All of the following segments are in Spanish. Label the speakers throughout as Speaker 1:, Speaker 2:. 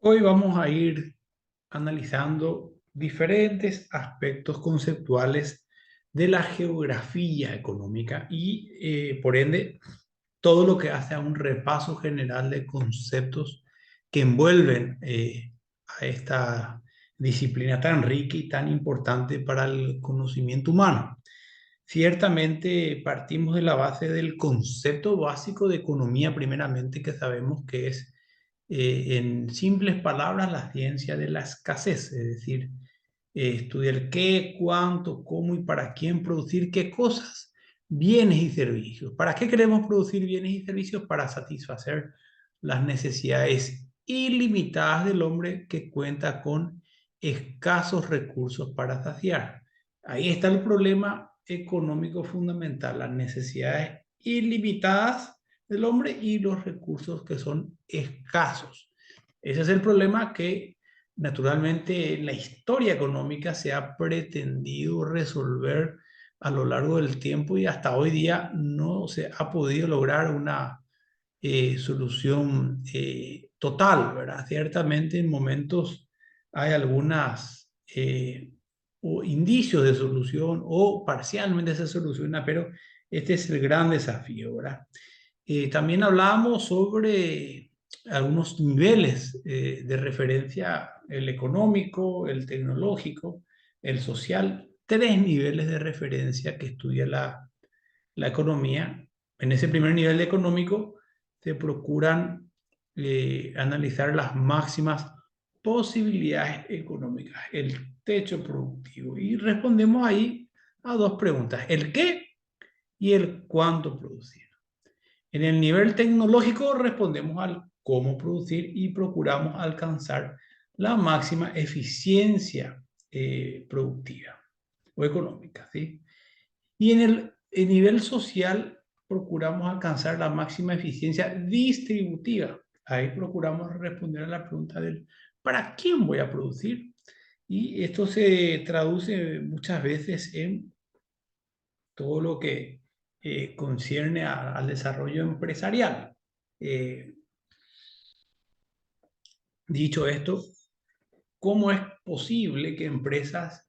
Speaker 1: Hoy vamos a ir analizando diferentes aspectos conceptuales de la geografía económica y, por ende, todo lo que hace a un repaso general de conceptos que envuelven a esta disciplina tan rica y tan importante para el conocimiento humano. Ciertamente partimos de la base del concepto básico de economía, primeramente, que sabemos que es, en simples palabras, la ciencia de la escasez, es decir, estudiar qué, cuánto, cómo y para quién producir qué cosas, bienes y servicios. ¿Para qué queremos producir bienes y servicios? Para satisfacer las necesidades ilimitadas del hombre que cuenta con escasos recursos para saciar. Ahí está el problema económico fundamental, las necesidades ilimitadas del hombre y los recursos que son escasos. Ese es el problema que naturalmente en la historia económica se ha pretendido resolver a lo largo del tiempo y hasta hoy día no se ha podido lograr una solución total, ¿verdad? Ciertamente en momentos hay algunas indicios de solución o parcialmente se soluciona, pero este es el gran desafío, ¿verdad? También hablábamos sobre algunos niveles de referencia, el económico, el tecnológico, el social, tres niveles de referencia que estudia la economía. En ese primer nivel de económico se procuran analizar las máximas posibilidades económicas, el techo productivo. Y respondemos ahí a dos preguntas, el qué y el cuánto producir. En el nivel tecnológico respondemos al cómo producir y procuramos alcanzar la máxima eficiencia productiva o económica, ¿sí? Y en el nivel social procuramos alcanzar la máxima eficiencia distributiva. Ahí procuramos responder a la pregunta del ¿para quién voy a producir? Y esto se traduce muchas veces en todo lo que concierne al desarrollo empresarial. Eh, Dicho esto, ¿cómo es posible que empresas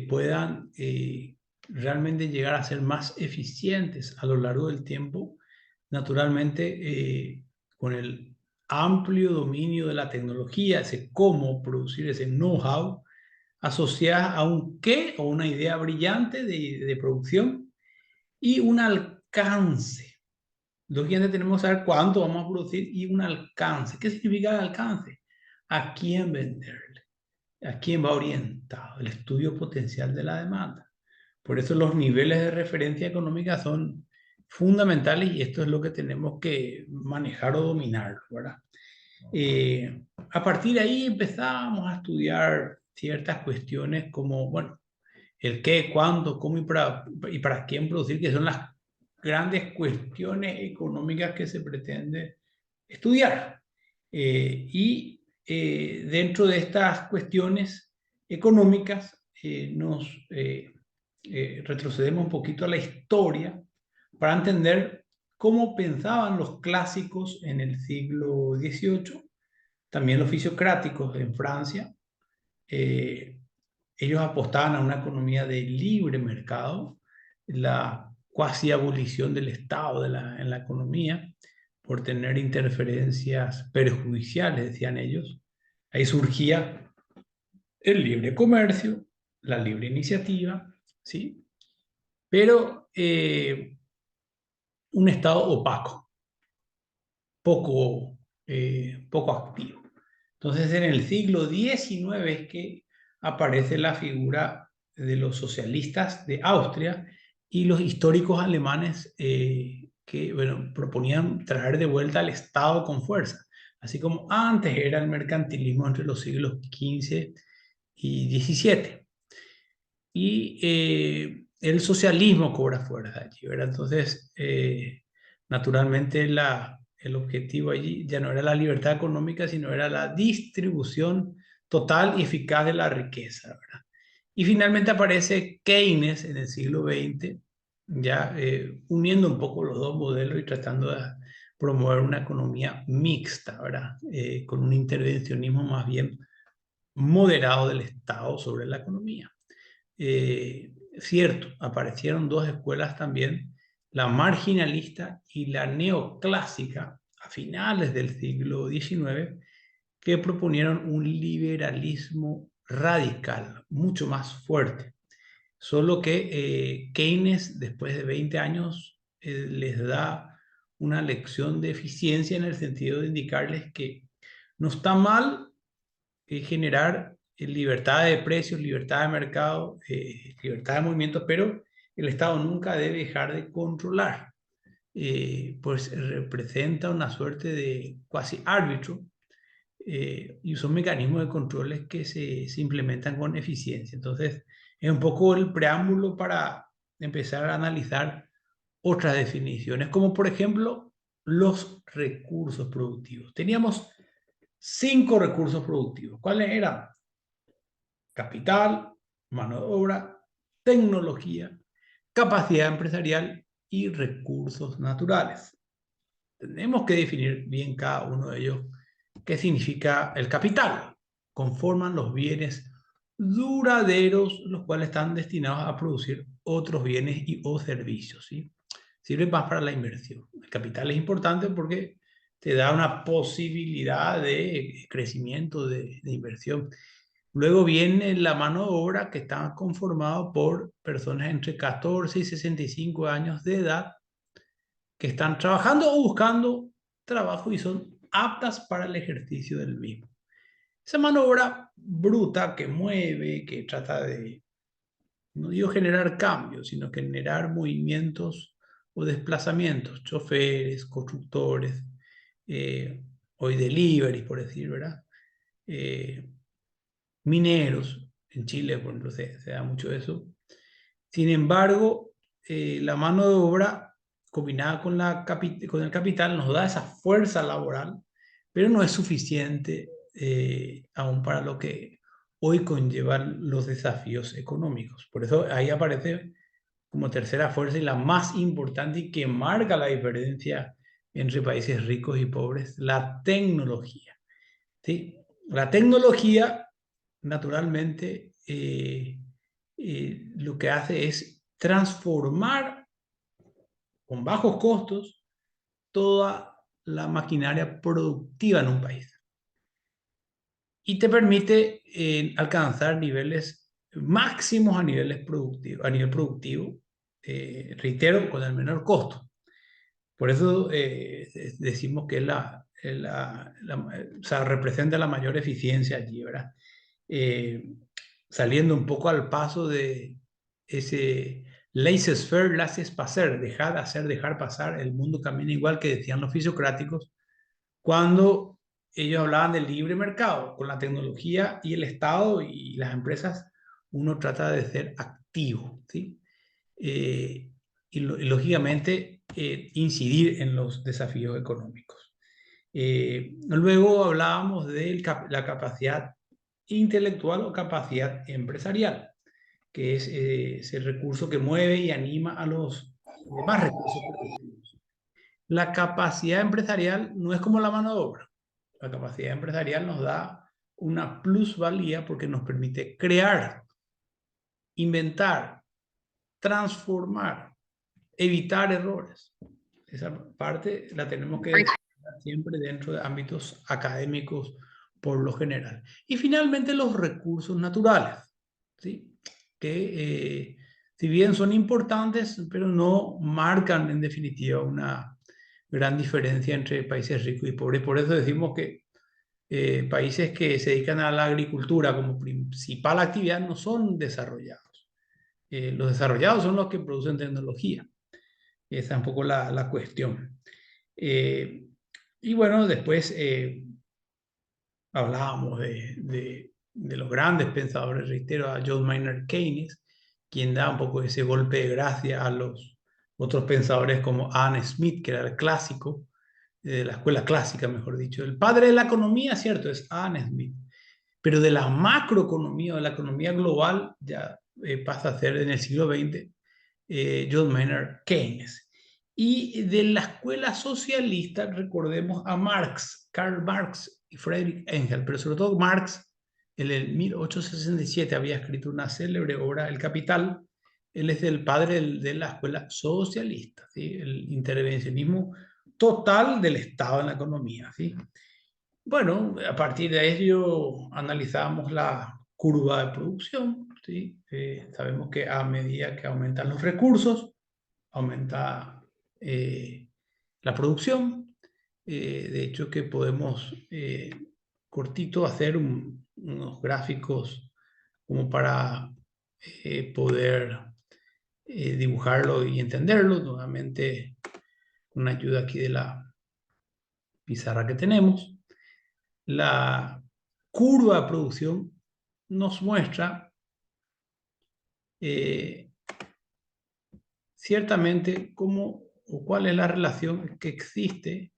Speaker 1: puedan realmente llegar a ser más eficientes a lo largo del tiempo? Naturalmente, con el amplio dominio de la tecnología, ese cómo producir ese know-how, asociada a un qué o una idea brillante de producción y un alcance. Lógicamente tenemos que saber cuánto vamos a producir y un alcance. ¿Qué significa el alcance? ¿A quién venderle? ¿A quién va orientado? El estudio potencial de la demanda. Por eso los niveles de referencia económica son fundamentales y esto es lo que tenemos que manejar o dominar, ¿verdad? A partir de ahí empezamos a estudiar ciertas cuestiones como, bueno, el qué, cuándo, cómo y para quién producir, que son las grandes cuestiones económicas que se pretende estudiar. Dentro de estas cuestiones económicas nos retrocedemos un poquito a la historia para entender cómo pensaban los clásicos en el siglo XVIII, también los fisiocráticos en Francia. eh, Ellos apostaban a una economía de libre mercado, la cuasi abolición del Estado en la economía, por tener interferencias perjudiciales, decían ellos. Ahí surgía el libre comercio, la libre iniciativa, ¿sí? Pero un Estado opaco, poco activo. Entonces, en el siglo XIX es que aparece la figura de los socialistas de Austria y los históricos alemanes que, bueno, proponían traer de vuelta al Estado con fuerza, así como antes era el mercantilismo entre los siglos XV y XVII. Y el socialismo cobra fuerza allí, ¿verdad? Entonces, naturalmente el objetivo allí ya no era la libertad económica, sino era la distribución total y eficaz de la riqueza, ¿verdad? Y finalmente aparece Keynes en el siglo XX, ya uniendo un poco los dos modelos y tratando de promover una economía mixta, ¿verdad? Con un intervencionismo más bien moderado del Estado sobre la economía. Cierto, aparecieron dos escuelas también, la marginalista y la neoclásica, a finales del siglo XIX, que proponieron un liberalismo radical, mucho más fuerte. Solo que Keynes, después de 20 años, les da una lección de eficiencia en el sentido de indicarles que no está mal generar libertad de precios, libertad de mercado, libertad de movimientos, pero el Estado nunca debe dejar de controlar, pues representa una suerte de cuasi árbitro, y son mecanismos de controles que se implementan con eficiencia. Entonces, es un poco el preámbulo para empezar a analizar otras definiciones, como por ejemplo los recursos productivos. Teníamos 5 recursos productivos. ¿Cuáles eran? Capital, mano de obra, tecnología, capacidad empresarial y recursos naturales. Tenemos que definir bien cada uno de ellos qué significa el capital. Conforman los bienes duraderos, los cuales están destinados a producir otros bienes y o servicios, ¿sí? Sirve más para la inversión. El capital es importante porque te da una posibilidad de crecimiento, de inversión. Luego viene la mano de obra, que está conformado por personas entre 14 y 65 años de edad que están trabajando o buscando trabajo y son aptas para el ejercicio del mismo. Esa mano de obra bruta que mueve, que trata de, no digo generar cambios, sino que generar movimientos o desplazamientos, choferes, constructores, hoy delivery, por decir, ¿verdad? Eh, Mineros, en Chile, por ejemplo, se da mucho eso. Sin embargo, la mano de obra combinada con el capital nos da esa fuerza laboral, pero no es suficiente aún para lo que hoy conllevan los desafíos económicos. Por eso ahí aparece como tercera fuerza y la más importante y que marca la diferencia entre países ricos y pobres, la tecnología. ¿Sí? La tecnología, naturalmente, lo que hace es transformar con bajos costos toda la maquinaria productiva en un país y te permite alcanzar niveles máximos a niveles productivos, a nivel productivo, reitero, con el menor costo. Por eso decimos que o sea, representa la mayor eficiencia allí, ¿verdad? Eh, Saliendo un poco al paso de ese laissez-faire, laissez-passer, dejar hacer, dejar pasar, el mundo camina igual, que decían los fisiocráticos, cuando ellos hablaban del libre mercado. Con la tecnología y el Estado y las empresas, uno trata de ser activo, ¿sí? Y lógicamente incidir en los desafíos económicos. Luego hablábamos de la capacidad intelectual o capacidad empresarial, que es ese recurso que mueve y anima a los demás recursos productivos. La capacidad empresarial no es como la mano de obra. La capacidad empresarial nos da una plusvalía porque nos permite crear, inventar, transformar, evitar errores. Esa parte la tenemos que desarrollar siempre dentro de ámbitos académicos por lo general. Y finalmente los recursos naturales, ¿sí? Que si bien son importantes, pero no marcan en definitiva una gran diferencia entre países ricos y pobres. Por eso decimos que países que se dedican a la agricultura como principal actividad no son desarrollados. Los desarrollados son los que producen tecnología. Esa es un poco la cuestión. Eh, y bueno, después hablábamos de los grandes pensadores, reitero, a John Maynard Keynes, quien da un poco ese golpe de gracia a los otros pensadores como Adam Smith, que era el clásico, de la escuela clásica, mejor dicho. El padre de la economía, cierto, es Adam Smith, pero de la macroeconomía o de la economía global ya pasa a ser en el siglo XX John Maynard Keynes. Y de la escuela socialista, recordemos a Marx, Karl Marx y Friedrich Engels, pero sobre todo Marx, en el 1867 había escrito una célebre obra, El Capital. Él es el padre de la escuela socialista, ¿sí? El intervencionismo total del Estado en la economía, ¿sí? Bueno, a partir de ello analizamos la curva de producción, ¿sí? Sabemos que a medida que aumentan los recursos, aumenta la producción. De hecho, que podemos cortito hacer unos gráficos como para poder dibujarlo y entenderlo. Nuevamente, con ayuda aquí de la pizarra que tenemos. La curva de producción nos muestra eh, ciertamente cómo o cuál es la relación que existe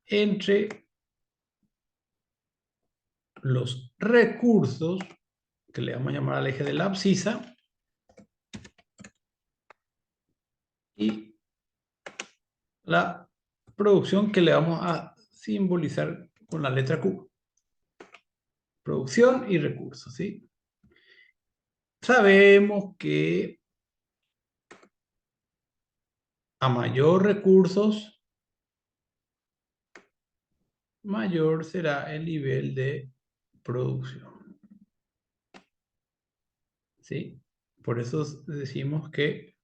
Speaker 1: entre los recursos, que le vamos a llamar al eje de la abscisa, y la producción, que le vamos a simbolizar con la letra Q. Producción y recursos, ¿sí? Sabemos que a mayor recursos, mayor será el nivel de producción, ¿sí? Por eso decimos que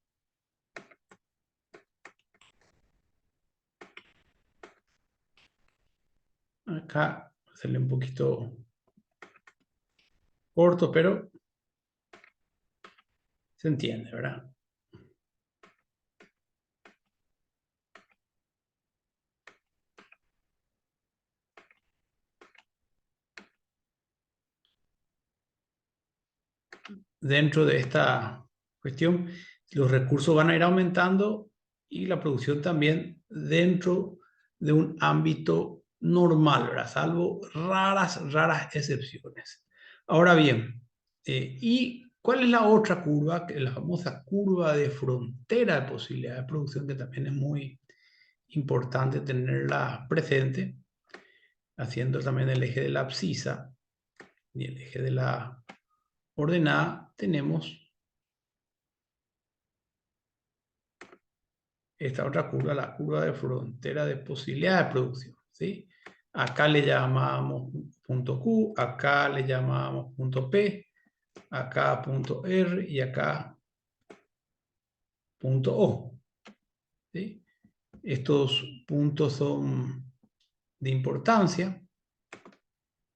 Speaker 1: acá sale un poquito corto, pero se entiende, ¿verdad? Dentro de esta cuestión, los recursos van a ir aumentando y la producción también dentro de un ámbito normal, ¿verdad? Salvo raras excepciones. Ahora bien, ¿y cuál es la otra curva? Que es la famosa curva de frontera de posibilidad de producción, que también es muy importante tenerla presente, haciendo también el eje de la abscisa y el eje de la ordenada. Tenemos esta otra curva, la curva de frontera de posibilidad de producción, ¿sí? Acá le llamamos punto Q, acá le llamamos punto P, acá punto R y acá punto O, ¿sí? Estos puntos son de importancia.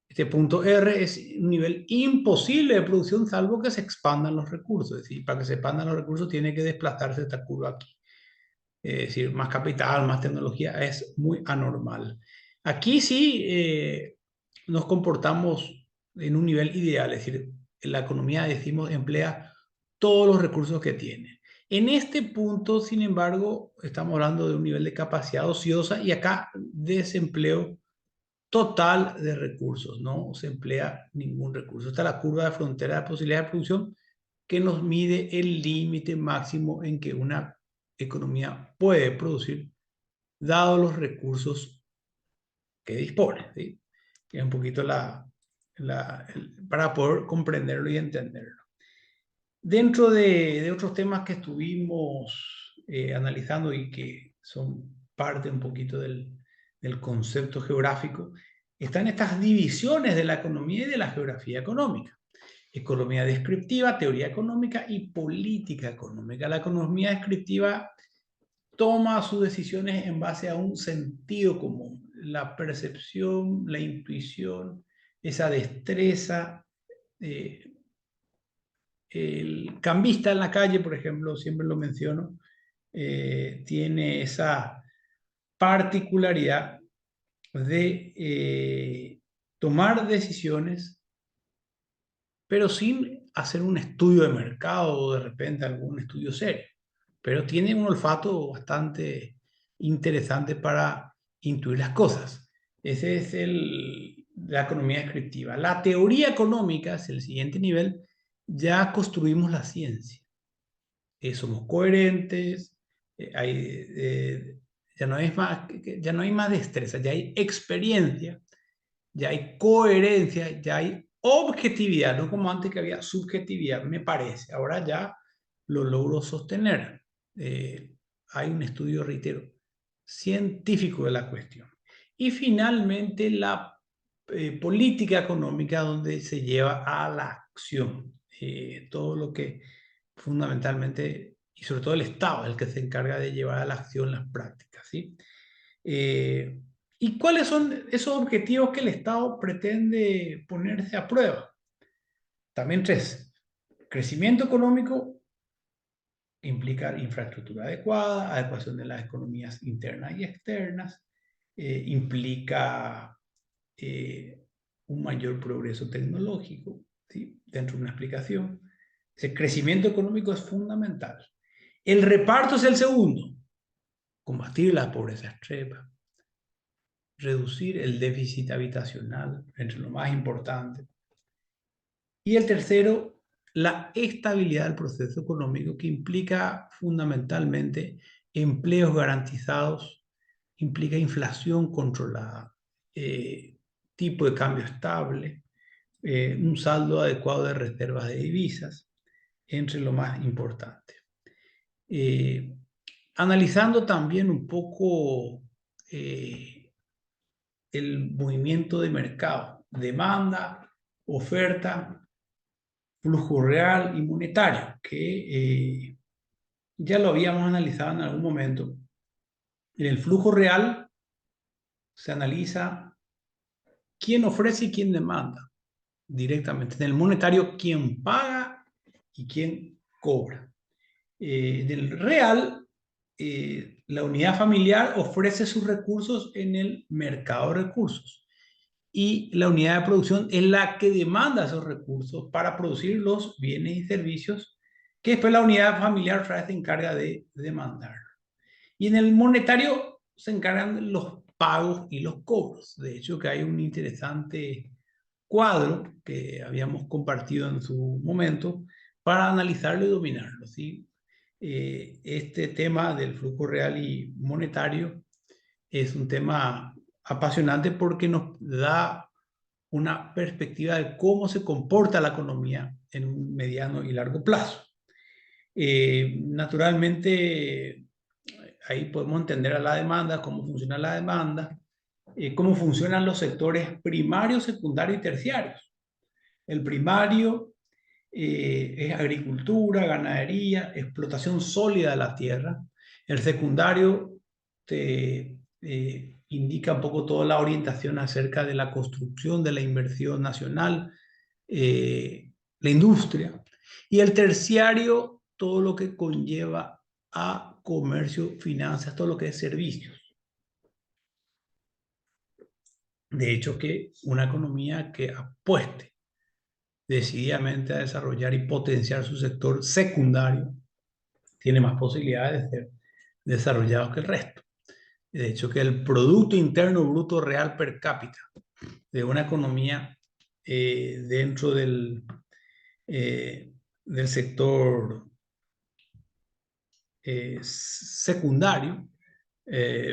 Speaker 1: Este punto R es un nivel imposible de producción salvo que se expandan los recursos. Es decir, para que se expandan los recursos tiene que desplazarse esta curva aquí. Es decir, más capital, más tecnología, es muy anormal. Aquí sí nos comportamos en un nivel ideal, es decir, la economía, decimos, emplea todos los recursos que tiene. En este punto, sin embargo, estamos hablando de un nivel de capacidad ociosa y acá desempleo total de recursos, no se emplea ningún recurso. Esta es la curva de frontera de posibilidad de producción que nos mide el límite máximo en que una economía puede producir, dado los recursos que dispone, ¿sí? Que es un poquito para poder comprenderlo y entenderlo. Dentro de otros temas que estuvimos analizando y que son parte un poquito del concepto geográfico, están estas divisiones de la economía y de la geografía económica. Economía descriptiva, teoría económica y política económica. La economía descriptiva toma sus decisiones en base a un sentido común, la percepción, la intuición, esa destreza. El cambista en la calle, por ejemplo, siempre lo menciono, tiene esa particularidad de tomar decisiones, pero sin hacer un estudio de mercado o de repente algún estudio serio. Pero tiene un olfato bastante interesante para intuir las cosas. Ese es la economía descriptiva. La teoría económica es el siguiente nivel. Ya construimos la ciencia. Somos coherentes, ya no hay más destreza, ya hay experiencia, ya hay coherencia, ya hay objetividad, no como antes que había subjetividad, me parece. Ahora ya lo logro sostener. Hay un estudio, reitero, científico de la cuestión. Y finalmente la política económica donde se lleva a la acción. Todo lo que fundamentalmente, y sobre todo el Estado, es el que se encarga de llevar a la acción las prácticas, ¿sí? Eh, ¿Y cuáles son esos objetivos que el Estado pretende ponerse a prueba? También tres. Crecimiento económico implica infraestructura adecuada, adecuación de las economías internas y externas, implica un mayor progreso tecnológico, ¿sí? Dentro de una explicación. El crecimiento económico es fundamental. El reparto es el segundo. Combatir la pobreza extrema, reducir el déficit habitacional, entre lo más importante. Y el tercero, la estabilidad del proceso económico, que implica fundamentalmente empleos garantizados, implica inflación controlada, tipo de cambio estable, un saldo adecuado de reservas de divisas, entre lo más importante. Analizando también un poco el movimiento de mercado, demanda, oferta, flujo real y monetario, que ya lo habíamos analizado en algún momento. En el flujo real se analiza quién ofrece y quién demanda directamente. En el monetario, quién paga y quién cobra. En el real, la unidad familiar ofrece sus recursos en el mercado de recursos y la unidad de producción es la que demanda esos recursos para producir los bienes y servicios que después la unidad familiar otra vez se encarga de demandar. Y en el monetario se encargan los pagos y los cobros. De hecho, que hay un interesante cuadro que habíamos compartido en su momento para analizarlo y dominarlo, ¿sí? Este tema del flujo real y monetario es un tema apasionante porque nos da una perspectiva de cómo se comporta la economía en un mediano y largo plazo. Naturalmente, ahí podemos entender a la demanda, cómo funciona la demanda, cómo funcionan los sectores primarios, secundarios y terciarios. El primario es agricultura, ganadería, explotación sólida de la tierra. El secundario te indica un poco toda la orientación acerca de la construcción, de la inversión nacional, la industria. Y el terciario, todo lo que conlleva a comercio, finanzas, todo lo que es servicios. De hecho, que una economía que apueste decididamente a desarrollar y potenciar su sector secundario tiene más posibilidades de ser desarrollados que el resto. De hecho, que el Producto Interno Bruto Real per cápita de una economía dentro del sector secundario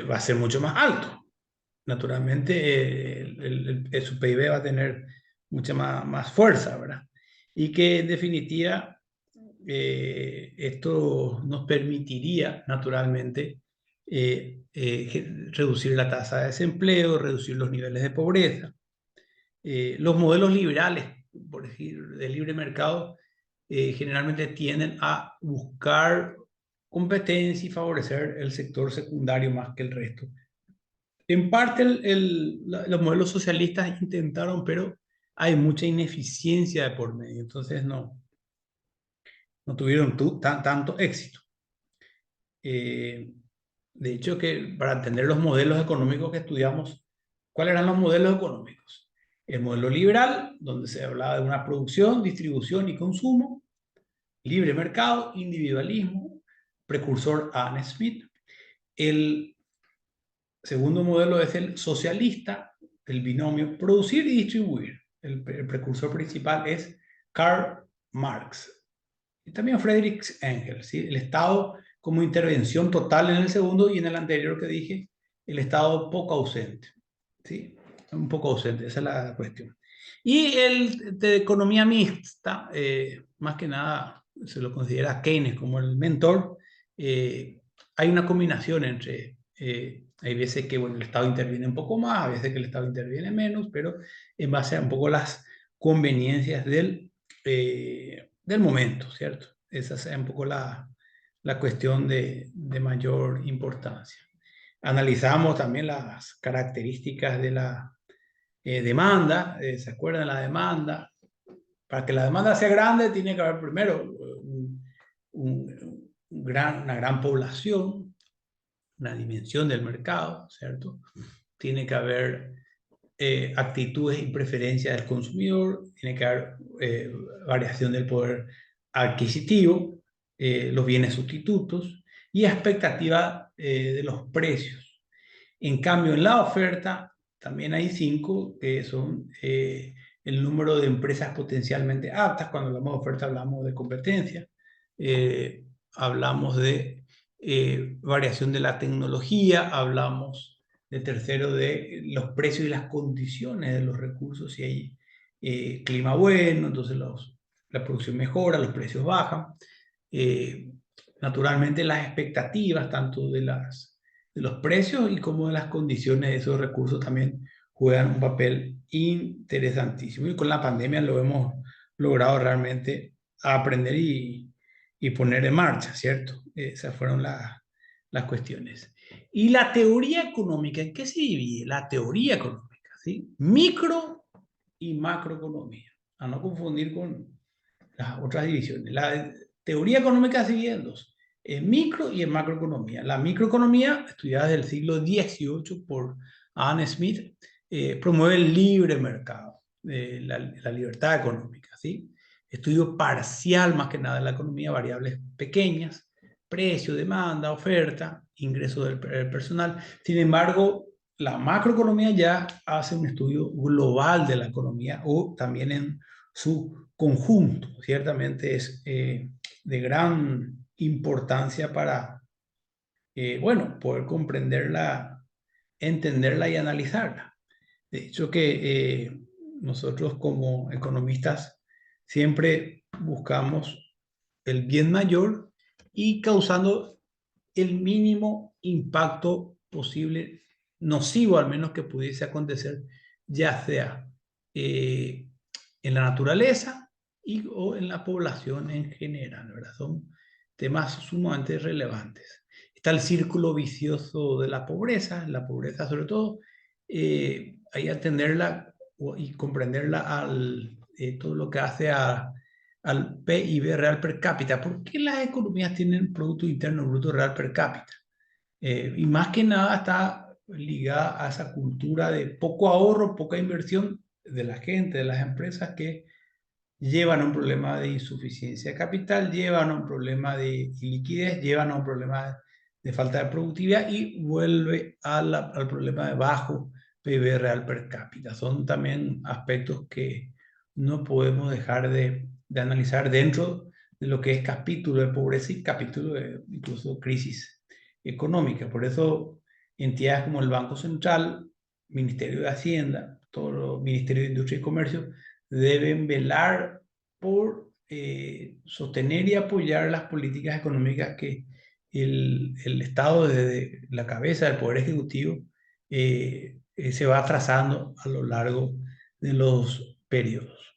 Speaker 1: va a ser mucho más alto. Naturalmente, su PIB va a tener mucha más fuerza, ¿verdad? Y que en definitiva esto nos permitiría naturalmente reducir la tasa de desempleo, reducir los niveles de pobreza. Los modelos liberales, por decir, de libre mercado, generalmente tienden a buscar competencia y favorecer el sector secundario más que el resto. En parte los modelos socialistas intentaron, pero hay mucha ineficiencia de por medio, entonces no tuvieron tanto éxito. De hecho, que para entender los modelos económicos que estudiamos, ¿cuáles eran los modelos económicos? El modelo liberal, donde se hablaba de una producción, distribución y consumo, libre mercado, individualismo, precursor Adam Smith. El segundo modelo es el socialista, el binomio producir y distribuir. El precursor principal es Karl Marx. Y también Friedrich Engels, ¿sí? El Estado como intervención total en el segundo, y en el anterior que dije, el Estado poco ausente. ¿Sí? Un poco ausente, esa es la cuestión. Y el de economía mixta, más que nada se lo considera Keynes como el mentor. Hay una combinación entre, hay veces que bueno, el Estado interviene un poco más, a veces que el Estado interviene menos, pero en base a un poco las conveniencias del momento, ¿cierto? Esa es un poco la cuestión de mayor importancia. Analizamos también las características de la demanda. ¿Se acuerdan de la demanda? Para que la demanda sea grande, tiene que haber primero una gran población, una dimensión del mercado, ¿cierto? Tiene que haber actitudes y preferencias del consumidor, tiene que haber variación del poder adquisitivo, los bienes sustitutos y expectativa de los precios. En cambio, en la oferta también hay 5 que son el número de empresas potencialmente aptas. Cuando hablamos de oferta hablamos de competencia, hablamos de variación de la tecnología, hablamos de tercero de los precios y las condiciones de los recursos. Si hay clima bueno, entonces la producción mejora, los precios bajan. Eh, Naturalmente las expectativas tanto de los precios y como de las condiciones de esos recursos también juegan un papel interesantísimo. Y con la pandemia lo hemos logrado realmente aprender y poner en marcha, ¿cierto? Esas fueron las cuestiones. Y la teoría económica, ¿en qué se divide? La teoría económica, ¿sí? Micro y macroeconomía, a no confundir con las otras divisiones. La teoría económica se divide en dos, en micro y en macroeconomía. La microeconomía, estudiada desde el siglo XVIII por Adam Smith, promueve el libre mercado, la libertad económica, ¿sí? Estudio parcial más que nada de la economía, variables pequeñas, precio, demanda, oferta, ingreso del personal. Sin embargo, la macroeconomía ya hace un estudio global de la economía o también en su conjunto. Ciertamente es de gran importancia para, bueno, poder comprenderla, entenderla y analizarla. De hecho que nosotros como economistas siempre buscamos el bien mayor y causando el mínimo impacto posible, nocivo al menos que pudiese acontecer, ya sea eh, en la naturaleza o en la población en general, ¿verdad? Son temas sumamente relevantes. Está el círculo vicioso de la pobreza sobre todo, hay que atenderla y comprenderla todo lo que hace al PIB real per cápita. ¿Por qué las economías tienen Producto Interno Bruto Real per cápita? Y más que nada está ligada a esa cultura de poco ahorro, poca inversión de la gente, de las empresas que llevan a un problema de insuficiencia de capital, llevan a un problema de liquidez, llevan a un problema de falta de productividad y vuelve al problema de bajo PIB real per cápita. Son también aspectos que no podemos dejar de analizar dentro de lo que es capítulo de pobreza y capítulo de incluso crisis económica. Por eso entidades como el Banco Central, Ministerio de Hacienda, todo el Ministerio de Industria y Comercio, deben velar por sostener y apoyar las políticas económicas que el Estado, desde la cabeza del Poder Ejecutivo, se va trazando a lo largo de los periodos.